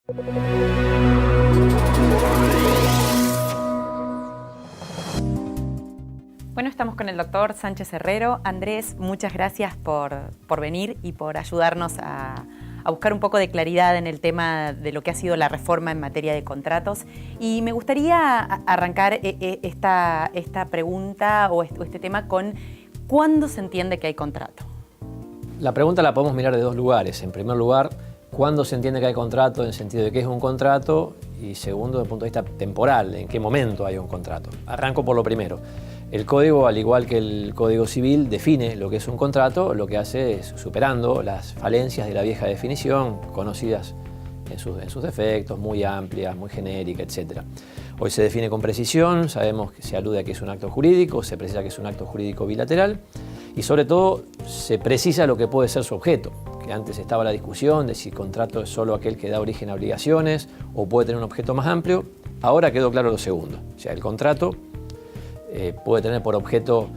Bueno, estamos con el doctor Sánchez Herrero. Andrés, muchas gracias por venir y por ayudarnos a buscar un poco de claridad en el tema de lo que ha sido la reforma en materia de contratos. Y me gustaría arrancar esta pregunta o este tema con ¿cuándo se entiende que hay contrato? La pregunta la podemos mirar de dos lugares. En primer lugar, ¿cuándo se entiende que hay contrato en el sentido de qué es un contrato? Y segundo, desde el punto de vista temporal, ¿en qué momento hay un contrato? Arranco por lo primero. El Código, al igual que el Código Civil, define lo que es un contrato, lo que hace es superando las falencias de la vieja definición, conocidas en sus defectos, muy amplias, muy genéricas, etc. Hoy se define con precisión, sabemos que se alude a que es un acto jurídico, se precisa que es un acto jurídico bilateral y sobre todo se precisa lo que puede ser su objeto, que antes estaba la discusión de si contrato es solo aquel que da origen a obligaciones o puede tener un objeto más amplio. Ahora quedó claro lo segundo, o sea, el contrato puede tener por objeto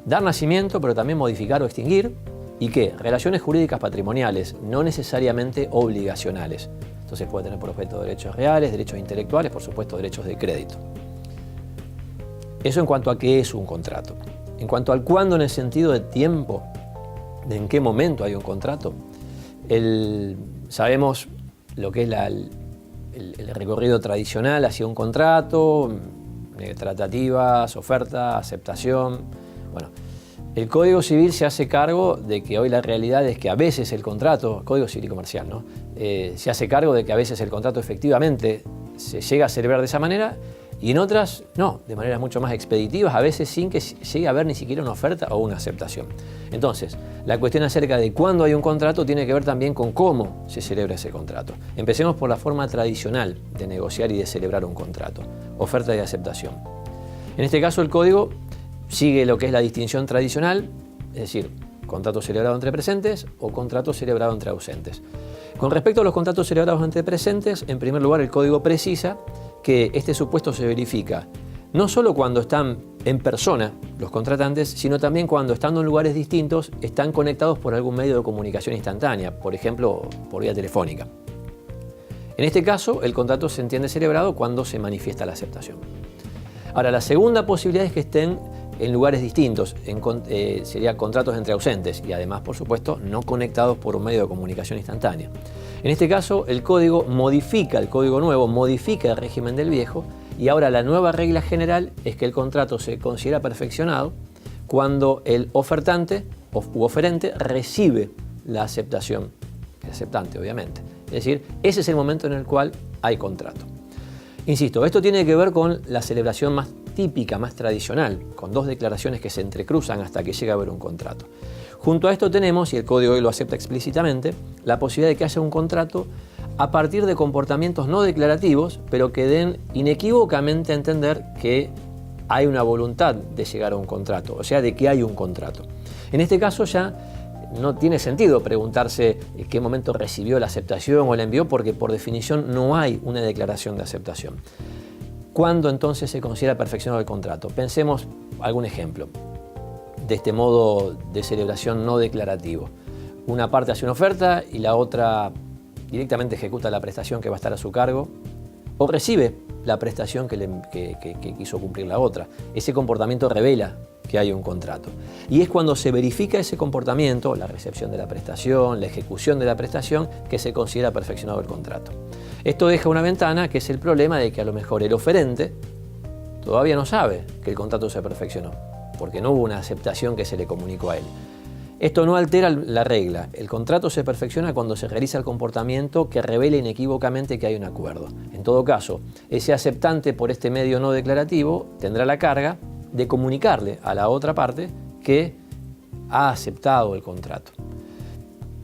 dar nacimiento, pero también modificar o extinguir, y que relaciones jurídicas patrimoniales, no necesariamente obligacionales. Entonces puede tener por objeto derechos reales, derechos intelectuales, por supuesto derechos de crédito. Eso en cuanto a qué es un contrato. En cuanto al cuándo, en el sentido de tiempo, de en qué momento hay un contrato, sabemos lo que es el recorrido tradicional hacia un contrato, tratativas, oferta, aceptación. Bueno, el Código Civil se hace cargo de que hoy la realidad es que a veces el contrato, Código Civil y Comercial, ¿no? Se hace cargo de que a veces el contrato efectivamente se llega a celebrar de esa manera y en otras no, de maneras mucho más expeditivas, a veces sin que llegue a haber ni siquiera una oferta o una aceptación. Entonces, la cuestión acerca de cuándo hay un contrato tiene que ver también con cómo se celebra ese contrato. Empecemos por la forma tradicional de negociar y de celebrar un contrato, oferta y aceptación. En este caso el Código sigue lo que es la distinción tradicional, es decir, contrato celebrado entre presentes o contrato celebrado entre ausentes. Con respecto a los contratos celebrados entre presentes, en primer lugar el Código precisa que este supuesto se verifica no solo cuando están en persona los contratantes, sino también cuando, estando en lugares distintos, están conectados por algún medio de comunicación instantánea, por ejemplo, por vía telefónica. En este caso, el contrato se entiende celebrado cuando se manifiesta la aceptación. Ahora, la segunda posibilidad es que estén en lugares distintos, sería contratos entre ausentes y además, por supuesto, no conectados por un medio de comunicación instantánea. En este caso, el Código nuevo modifica el régimen del viejo y ahora la nueva regla general es que el contrato se considera perfeccionado cuando el ofertante u oferente recibe la aceptación, el aceptante obviamente. Es decir, ese es el momento en el cual hay contrato. Insisto, esto tiene que ver con la celebración más típica, más tradicional, con dos declaraciones que se entrecruzan hasta que llega a haber un contrato. Junto a esto tenemos, y el Código hoy lo acepta explícitamente, la posibilidad de que haya un contrato a partir de comportamientos no declarativos, pero que den inequívocamente a entender que hay una voluntad de llegar a un contrato, o sea, de que hay un contrato. En este caso ya no tiene sentido preguntarse en qué momento recibió la aceptación o la envió, porque por definición no hay una declaración de aceptación. ¿Cuándo entonces se considera perfeccionado el contrato? Pensemos algún ejemplo de este modo de celebración no declarativo. Una parte hace una oferta y la otra directamente ejecuta la prestación que va a estar a su cargo o recibe la prestación que quiso cumplir la otra. Ese comportamiento revela que hay un contrato. Y es cuando se verifica ese comportamiento, la recepción de la prestación, la ejecución de la prestación, que se considera perfeccionado el contrato. Esto deja una ventana que es el problema de que a lo mejor el oferente todavía no sabe que el contrato se perfeccionó, porque no hubo una aceptación que se le comunicó a él. Esto no altera la regla. El contrato se perfecciona cuando se realiza el comportamiento que revele inequívocamente que hay un acuerdo. En todo caso, ese aceptante por este medio no declarativo tendrá la carga de comunicarle a la otra parte que ha aceptado el contrato.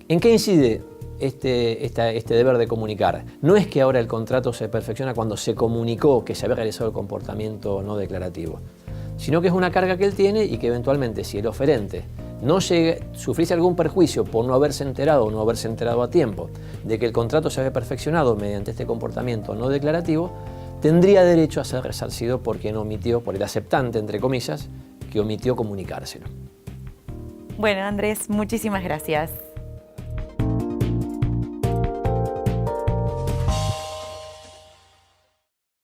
¿En qué incide este deber de comunicar? No es que ahora el contrato se perfecciona cuando se comunicó que se había realizado el comportamiento no declarativo, sino que es una carga que él tiene y que eventualmente, si el oferente sufriese algún perjuicio por no haberse enterado o no haberse enterado a tiempo de que el contrato se había perfeccionado mediante este comportamiento no declarativo, tendría derecho a ser resarcido por quien omitió, por el aceptante, entre comillas, que omitió comunicárselo. Bueno, Andrés, muchísimas gracias.